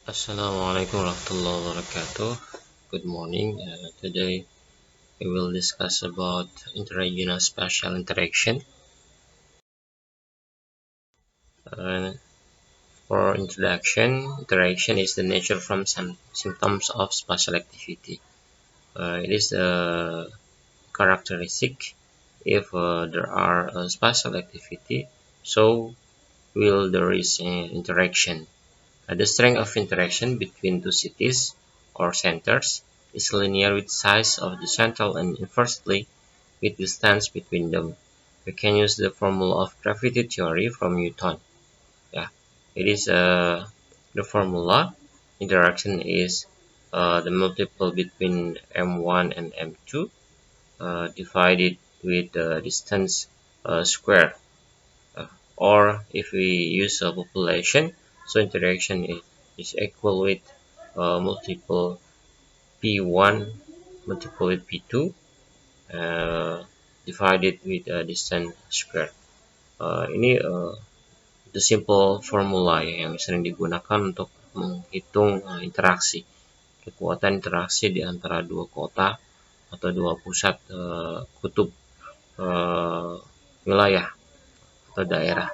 Assalamualaikum warahmatullahi wabarakatuh. Good morning. Today we will discuss about interregional spatial interaction. Uh, for introduction, interaction is the nature from some symptoms of spatial activity. It is a characteristic if there are spatial activity, so will there is interaction. The strength of interaction between two cities or centers is linear with size of the central and inversely with distance between them. We can use the formula of gravity theory from Newton. Yeah, it is the formula. Interaction is the multiple between m1 and m2 divided with the distance square. Or if we use a population, so interaction is equal with multiple p1 multiple with p2 uh, divided with distance square. Ini the simple formula ya, yang sering digunakan untuk menghitung interaksi, kekuatan interaksi di antara dua kota atau dua pusat kutub wilayah atau daerah.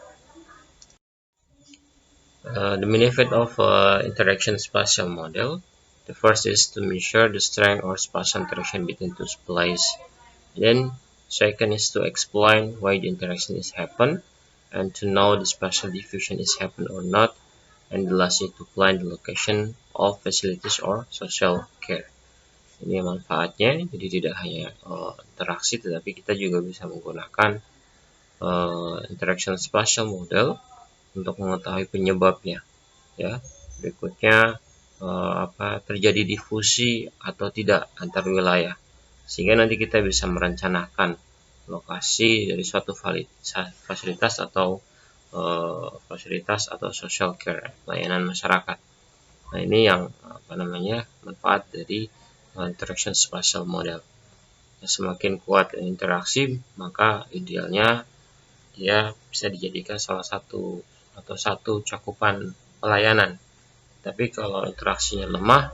The benefit of interaction spatial model. The first is to measure the strength or spatial interaction between two places. Then second is to explain why the interaction is happen and to know the spatial diffusion is happen or not. And the last is to plan the location of facilities or social care. Ini manfaatnya, jadi tidak hanya interaksi, tetapi kita juga bisa menggunakan interaction spatial model untuk mengetahui penyebabnya. Ya, berikutnya terjadi difusi atau tidak antar wilayah, sehingga nanti kita bisa merencanakan lokasi dari suatu fasilitas atau social care, pelayanan masyarakat. Nah, ini yang manfaat dari interaction spatial model. Semakin kuat interaksi, maka idealnya dia bisa dijadikan salah satu cakupan pelayanan. Tapi kalau interaksinya lemah,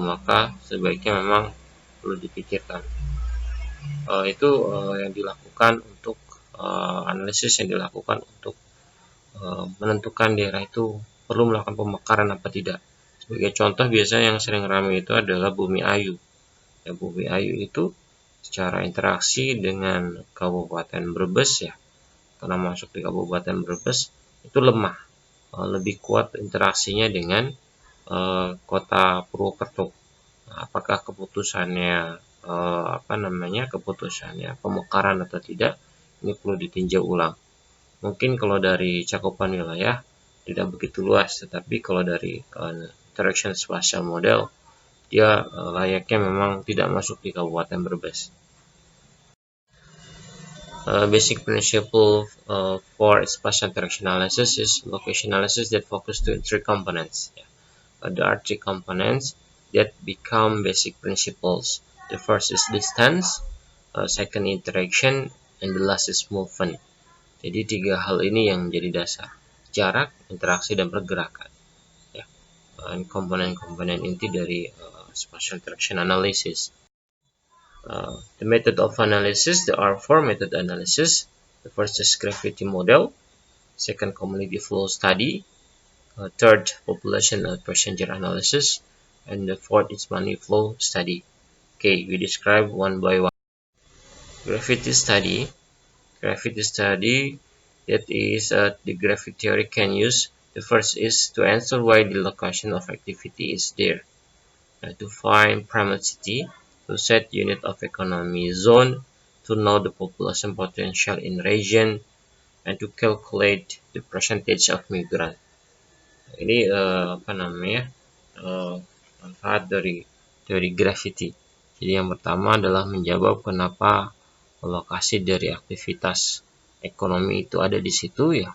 maka sebaiknya memang perlu dipikirkan. Itu yang dilakukan untuk analisis yang dilakukan untuk menentukan daerah itu perlu melakukan pemekaran apa tidak. Sebagai contoh, biasanya yang sering ramai itu adalah Bumi Ayu. Ya, Bumi Ayu itu secara interaksi dengan Kabupaten Brebes, ya, karena masuk di Kabupaten Brebes itu lemah. Lebih kuat interaksinya dengan Kota Purwokerto. Nah, apakah keputusannya pemekaran atau tidak, ini perlu ditinjau ulang. Mungkin kalau dari cakupan wilayah tidak begitu luas, tetapi kalau dari interaction spatial model, dia layaknya memang tidak masuk di Kabupaten Brebes. Basic principle for spatial interaction analysis is location analysis that focus to 3 components. There are 3 components that become basic principles. The first is distance, second interaction, and the last is movement. Jadi 3 hal ini yang menjadi dasar: jarak, interaksi, dan pergerakan. Ya, komponen-komponen inti dari spatial interaction analysis. The method of analysis, there are 4 method analysis. The first is gravity model, second community flow study, third population and passenger analysis, and the fourth is money flow study. Okay, we describe one by one. Gravity study, that is the gravity theory can use. The first is to answer why the location of activity is there, to find primacy, to set unit of economy zone, to know the population potential in region, and to calculate the percentage of migrant. Ini manfaat dari teori gravity. Jadi yang pertama adalah menjawab kenapa lokasi dari aktivitas ekonomi itu ada di situ, ya.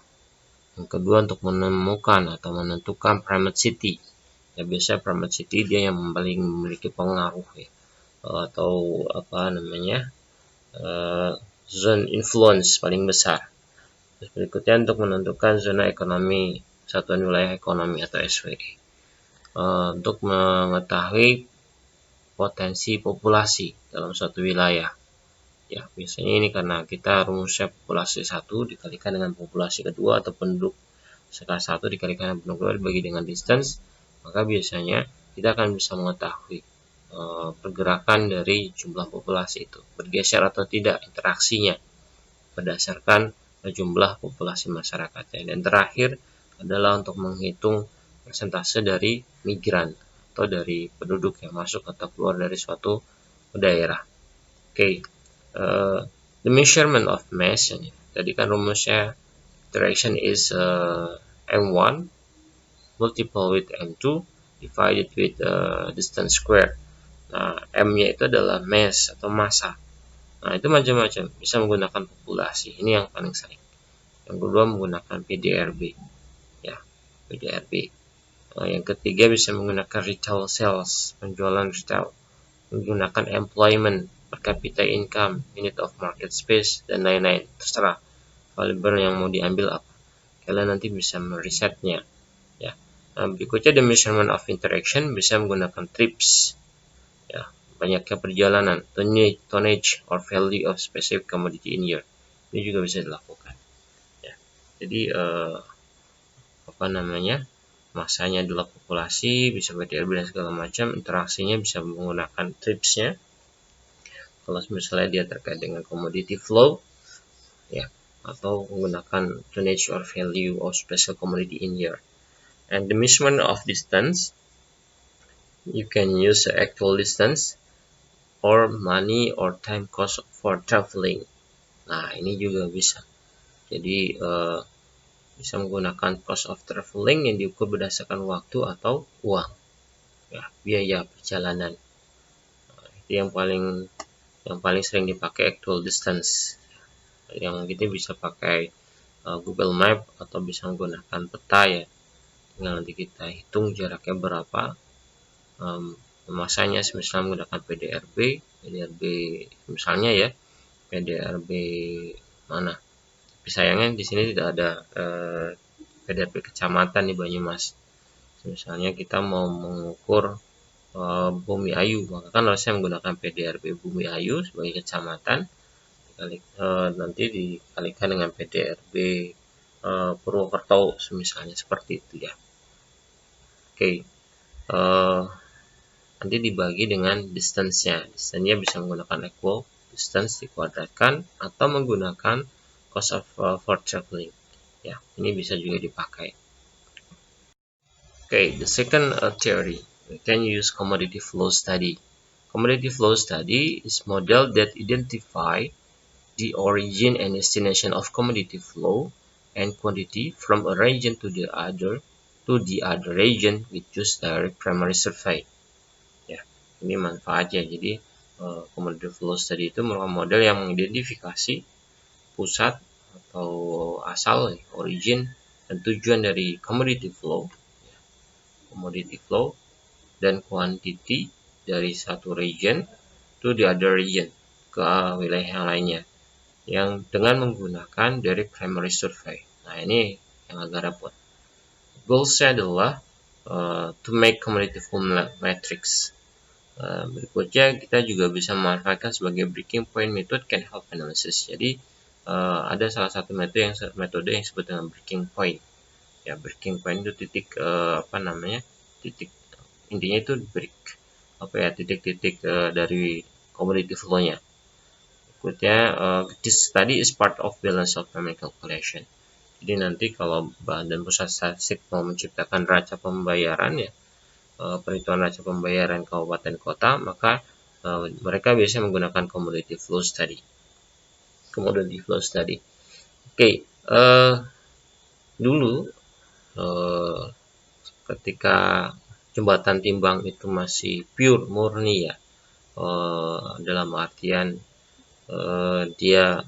Yang kedua, untuk menemukan atau menentukan primate city. Ya, biasanya primate city dia yang paling memiliki pengaruh, ya, atau zone influence paling besar. Terus berikutnya untuk menentukan zona ekonomi, satuan wilayah ekonomi atau SWE. untuk mengetahui potensi populasi dalam suatu wilayah. Ya, biasanya ini karena kita rumusnya populasi 1 dikalikan dengan populasi kedua atau penduduk skala 1 dikalikan dengan penduduk kedua dibagi dengan distance, maka biasanya kita akan bisa mengetahui pergerakan dari jumlah populasi itu, bergeser atau tidak interaksinya berdasarkan jumlah populasi masyarakatnya. Dan terakhir adalah untuk menghitung persentase dari migran atau dari penduduk yang masuk atau keluar dari suatu daerah. Oke, the measurement of mass, tadi kan rumusnya interaction is m1 multiple with m2 divided with distance square. Nah, m-nya itu adalah mass atau massa. Nah, itu macam-macam, bisa menggunakan populasi, ini yang paling sering. Yang kedua menggunakan PDRB, ya, PDRB. Yang ketiga bisa menggunakan retail sales, penjualan retail, menggunakan employment, per capita income, unit of market space, dan lain-lain. Terserah variabel yang mau diambil apa. Kalian nanti bisa merisetnya, ya. Nah, berikutnya the measurement of interaction, bisa menggunakan trips, ya, banyaknya perjalanan, tonnage or value of specific commodity in year. Ini juga bisa dilakukan, ya. Jadi apa namanya, masanya adalah populasi, bisa PDRB dan segala macam, interaksinya bisa menggunakan tripsnya kalau misalnya dia terkait dengan commodity flow, ya, atau menggunakan tonnage or value of special commodity in year. And the measurement of distance, you can use the actual distance or money or time cost for traveling. Nah, ini juga bisa. Jadi bisa menggunakan cost of traveling yang diukur berdasarkan waktu atau uang, ya, biaya perjalanan. Nah, itu yang paling sering dipakai actual distance. Yang kita bisa pakai Google Map atau bisa menggunakan peta, ya. Tinggal nanti kita hitung jaraknya berapa. Masanya misalnya menggunakan PDRB misalnya, ya, PDRB mana. Tapi sayangnya di sini tidak ada PDRB kecamatan di Banyumas. Misalnya kita mau mengukur Bumi Ayu, maka kan harusnya menggunakan PDRB Bumi Ayu sebagai kecamatan, nanti dikalikan dengan PDRB Purwokerto misalnya, seperti itu, ya. Oke, nanti dibagi dengan distance-nya. Distance-nya bisa menggunakan equal distance dikuadratkan atau menggunakan cost of for traveling, ya. Ini bisa juga dipakai. Okay, the second theory, we can use commodity flow study. Commodity flow study is model that identify the origin and destination of commodity flow and quantity from a region to the other region with just direct primary survey. Ya, ini manfaatnya. Jadi commodity flow study itu merupakan model yang mengidentifikasi pusat atau asal, origin dan tujuan dari commodity flow dan quantity dari satu region to the other region, ke wilayah yang lainnya, yang dengan menggunakan dari primary survey. Nah, ini yang agak repot. Goalsnya adalah to make commodity flow matrix. Berikutnya kita juga bisa memanfaatkan sebagai breaking point method can help analysis. Jadi ada salah satu metode yang disebut dengan breaking point. Ya, breaking point itu titik titik intinya itu break titik-titik dari commodity flow-nya. Berikutnya this study is part of balance of payment calculation. Jadi nanti kalau Badan Pusat Statistik mau menciptakan neraca pembayaran, ya, perhitungan neraca pembayaran kabupaten kota, maka mereka biasanya menggunakan commodity flow study. Oke, dulu ketika jembatan timbang itu masih pure, murni, ya, dalam artian dia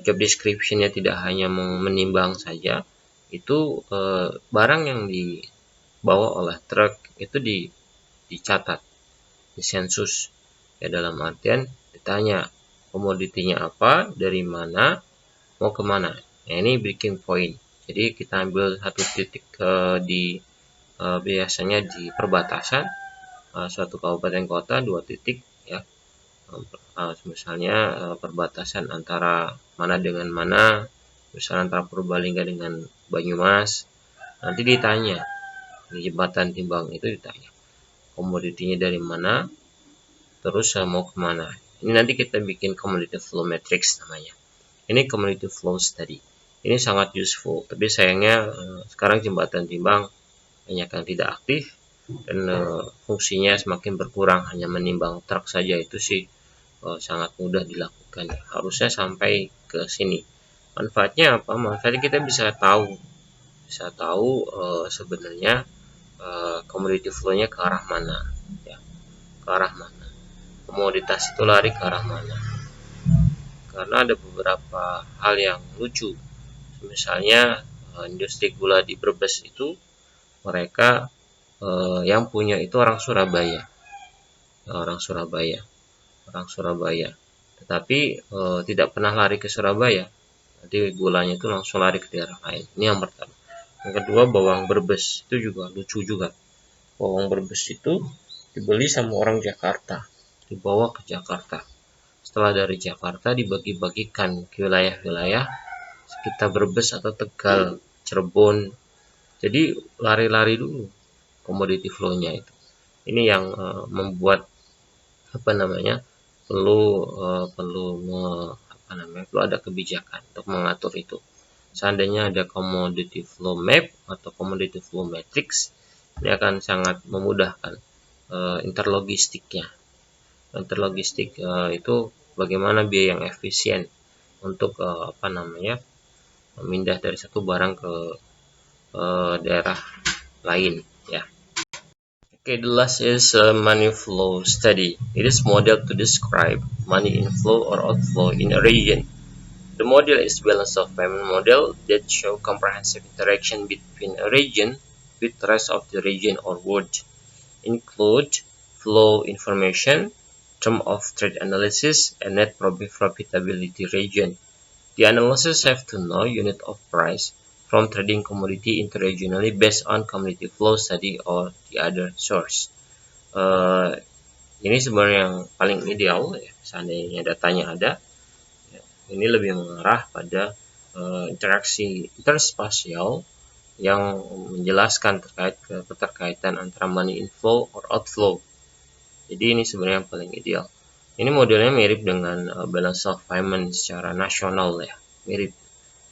job description-nya tidak hanya menimbang saja, itu barang yang dibawa oleh truk itu dicatat, disensus, ya, dalam artian ditanya komoditinya apa, dari mana, mau kemana. Nah, ini breaking point. Jadi kita ambil satu titik biasanya di perbatasan suatu kabupaten kota, 2 titik ya. Misalnya perbatasan antara mana dengan mana, misalnya antara Purbalingga dengan Banyumas. Nanti ditanya di jembatan timbang itu, ditanya komoditinya dari mana, terus mau kemana. Ini nanti kita bikin commodity flow matrix namanya. Ini commodity flow study. Ini sangat useful, tapi sayangnya sekarang jembatan timbang banyak yang tidak aktif dan fungsinya semakin berkurang, hanya menimbang truk saja. Itu sih sangat mudah dilakukan. Harusnya sampai ke sini. Manfaatnya apa? Manfaatnya kita bisa tahu sebenarnya commodity flow-nya ke arah mana, ya, ke arah mana. Komoditas itu lari ke arah mana. Karena ada beberapa hal yang lucu. Misalnya industri gula di Brebes itu, mereka yang punya itu orang Surabaya, tetapi tidak pernah lari ke Surabaya. Nanti gulanya itu langsung lari ke daerah lain. Ini yang pertama. Yang kedua, bawang Brebes itu juga lucu juga. Bawang Brebes itu dibeli sama orang Jakarta, dibawa ke Jakarta. Setelah dari Jakarta dibagi-bagikan ke wilayah-wilayah sekitar Brebes atau Tegal, Cirebon. Jadi lari-lari dulu komoditi flow-nya itu. Ini yang membuat perlu ada kebijakan untuk mengatur itu. Seandainya ada commodity flow map atau commodity flow matrix, ini akan sangat memudahkan interlogistiknya. Interlogistik itu bagaimana biaya yang efisien untuk memindah dari satu barang ke daerah lain, ya. Okay, the last is money flow study. It is model to describe money inflow or outflow in a region. The model is balance of payment model that show comprehensive interaction between a region with the rest of the region or world. Include flow information, term of trade analysis, and net profitability region. The analysis have to know unit of price from trading commodity interregionally based on commodity flow study or the other source. Ini sebenarnya yang paling ideal ya, seandainya datanya ada. Ini lebih mengarah pada interaksi interspasial yang menjelaskan terkait keterkaitan antara money inflow or outflow. Jadi ini sebenarnya yang paling ideal. Ini modelnya mirip dengan balance of payment secara nasional ya, mirip.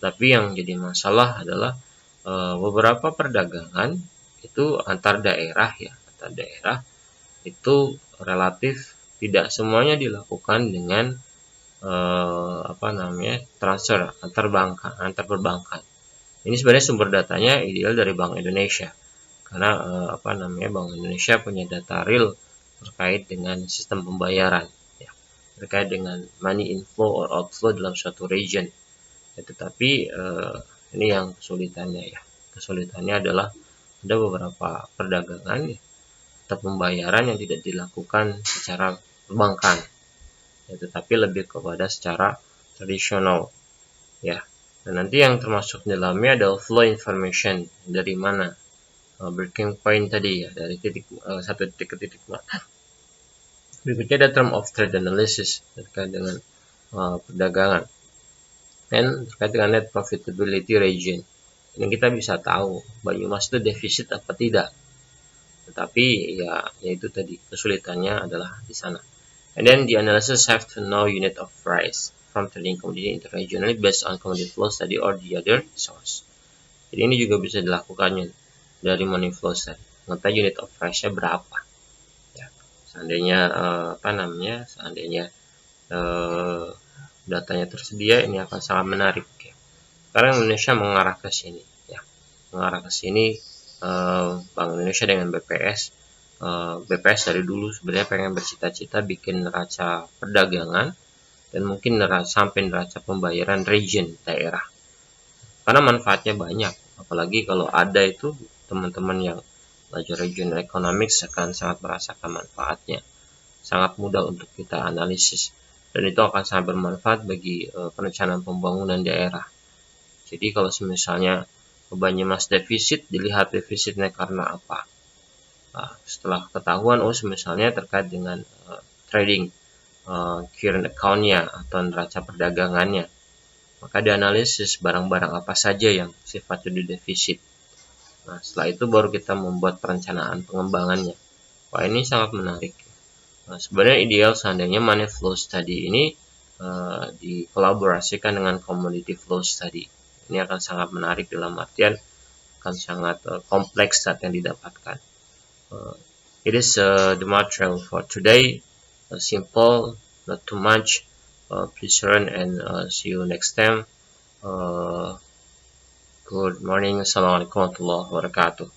Tapi yang jadi masalah adalah beberapa perdagangan itu antar daerah itu relatif tidak semuanya dilakukan dengan transfer antar perbankan. Ini sebenarnya sumber datanya ideal dari Bank Indonesia, karena Bank Indonesia punya data real terkait dengan sistem pembayaran, ya, terkait dengan money inflow or outflow dalam suatu region. Tetapi ini yang kesulitannya adalah ada beberapa perdagangan atau pembayaran yang tidak dilakukan secara perbankan, tetapi lebih kepada secara tradisional, ya. Dan nanti yang termasuk di dalamnya adalah flow information, dari mana breaking point tadi ya, dari satu titik ke titik mana. Berikutnya ada term of trade analysis terkait dengan perdagangan, dan terkait dengan net profitability region. Ini kita bisa tahu Banyumas itu defisit apa tidak. Tetapi ya itu tadi kesulitannya adalah di sana. And then the analysis have to know unit of price from trading commodity interregionally based on commodity flow study or the other source. Jadi ini juga bisa dilakukannya dari money flow study. Mengetahui unit of price-nya berapa. Ya, seandainya datanya tersedia, ini akan sangat menarik. Ya. Karena Indonesia mengarah ke sini, ya, Bank Indonesia dengan BPS dari dulu sebenarnya pengen bercita-cita bikin neraca perdagangan dan mungkin sampai neraca pembayaran region daerah, karena manfaatnya banyak. Apalagi kalau ada itu, teman-teman yang belajar regional economics akan sangat merasakan manfaatnya. Sangat mudah untuk kita analisis, dan itu akan sangat bermanfaat bagi perencanaan pembangunan daerah. Jadi kalau misalnya bebannya Mas defisit, dilihat defisitnya karena apa. Nah, setelah ketahuan, misalnya terkait dengan trading, current account-nya atau neraca perdagangannya, maka dianalisis barang-barang apa saja yang sifatnya di defisit. Nah, setelah itu baru kita membuat perencanaan pengembangannya. Wah, ini sangat menarik. Nah, sebenarnya ideal seandainya money flow study ini dikolaborasikan dengan commodity flow study. Ini akan sangat menarik dalam artian akan sangat kompleks saat yang didapatkan. It is the material for today. Simple, not too much. Please learn and see you next time. Good morning. Assalamualaikum warahmatullahi wabarakatuh.